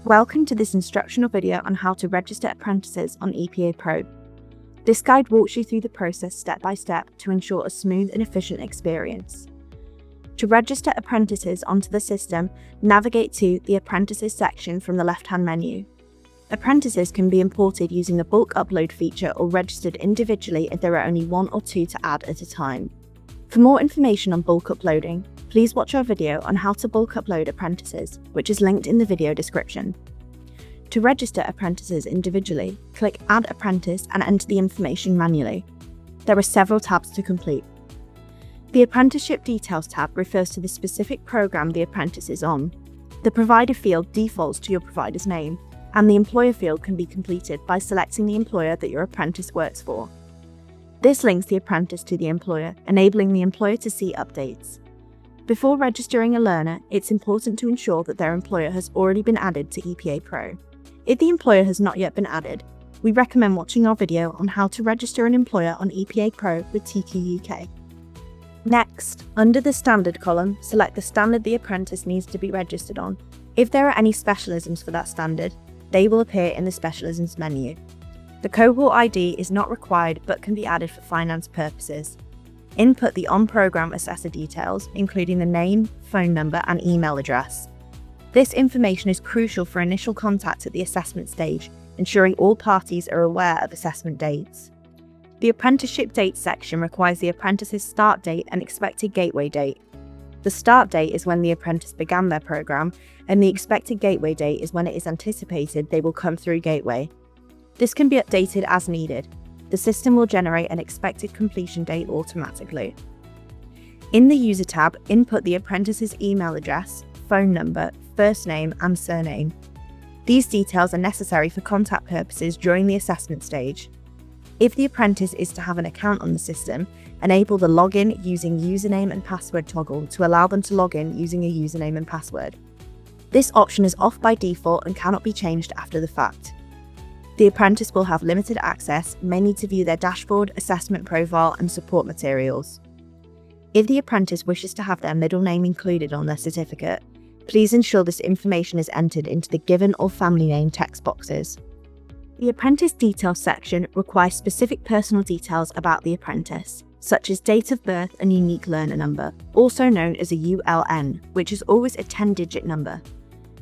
Welcome to this instructional video on how to register apprentices on EPAPro. This guide walks you through the process step by step to ensure a smooth and efficient experience. To register apprentices onto the system, navigate to the Apprentices section from the left-hand menu. Apprentices can be imported using the bulk upload feature or registered individually if there are only one or two to add at a time. For more information on bulk uploading, please watch our video on how to bulk upload apprentices, which is linked in the video description. To register apprentices individually, click Add Apprentice and enter the information manually. There are several tabs to complete. The Apprenticeship Details tab refers to the specific program the apprentice is on. The provider field defaults to your provider's name, and the employer field can be completed by selecting the employer that your apprentice works for. This links the apprentice to the employer, enabling the employer to see updates. Before registering a learner, it's important to ensure that their employer has already been added to EPAPro. If the employer has not yet been added, we recommend watching our video on how to register an employer on EPAPro with TQ UK. Next, under the Standard column, select the standard the apprentice needs to be registered on. If there are any specialisms for that standard, they will appear in the Specialisms menu. The cohort ID is not required but can be added for finance purposes. Input the on-program assessor details, including the name, phone number, and email address. This information is crucial for initial contact at the assessment stage, ensuring all parties are aware of assessment dates. The apprenticeship date section requires the apprentice's start date and expected gateway date. The start date is when the apprentice began their program, and the expected gateway date is when it is anticipated they will come through gateway. This can be updated as needed. The system will generate an expected completion date automatically. In the User tab, input the apprentice's email address, phone number, first name, and surname. These details are necessary for contact purposes during the assessment stage. If the apprentice is to have an account on the system, enable the Login using username and password toggle to allow them to log in using a username and password. This option is off by default and cannot be changed after the fact. The apprentice will have limited access, may need to view their dashboard, assessment profile, and support materials. If the apprentice wishes to have their middle name included on their certificate, please ensure this information is entered into the given or family name text boxes. The Apprentice Details section requires specific personal details about the apprentice, such as date of birth and unique learner number, also known as a ULN, which is always a 10-digit number.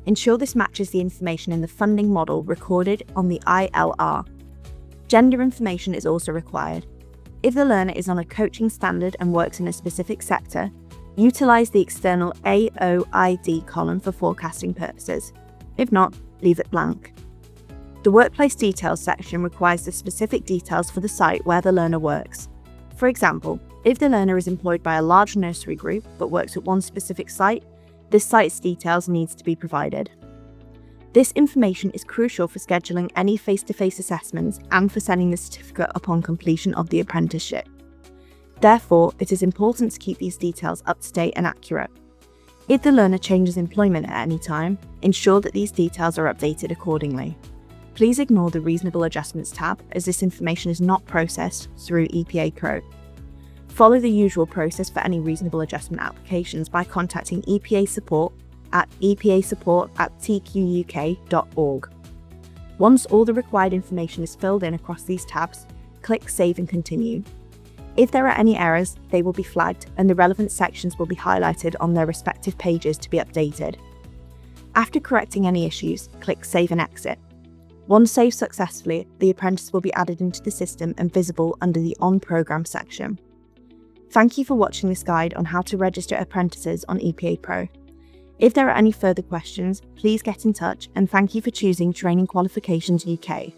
Ensure this matches the information in the funding model recorded on the ILR. Gender information is also required. If the learner is on a coaching standard and works in a specific sector, utilize the external AOID column for forecasting purposes. If not, leave it blank. The Workplace Details section requires the specific details for the site where the learner works. For example, if the learner is employed by a large nursery group but works at one specific site, this site's details needs to be provided. This information is crucial for scheduling any face-to-face assessments and for sending the certificate upon completion of the apprenticeship. Therefore, it is important to keep these details up to date and accurate. If the learner changes employment at any time, ensure that these details are updated accordingly. Please ignore the Reasonable Adjustments tab, as this information is not processed through EPAPro. Follow the usual process for any reasonable adjustment applications by contacting EPA support at epasupport@tquk.org. Once all the required information is filled in across these tabs, click Save and Continue. If there are any errors, they will be flagged and the relevant sections will be highlighted on their respective pages to be updated. After correcting any issues, click Save and Exit. Once saved successfully, the apprentice will be added into the system and visible under the On Program section. Thank you for watching this guide on how to register apprentices on EPAPro. If there are any further questions, please get in touch, and thank you for choosing Training Qualifications UK.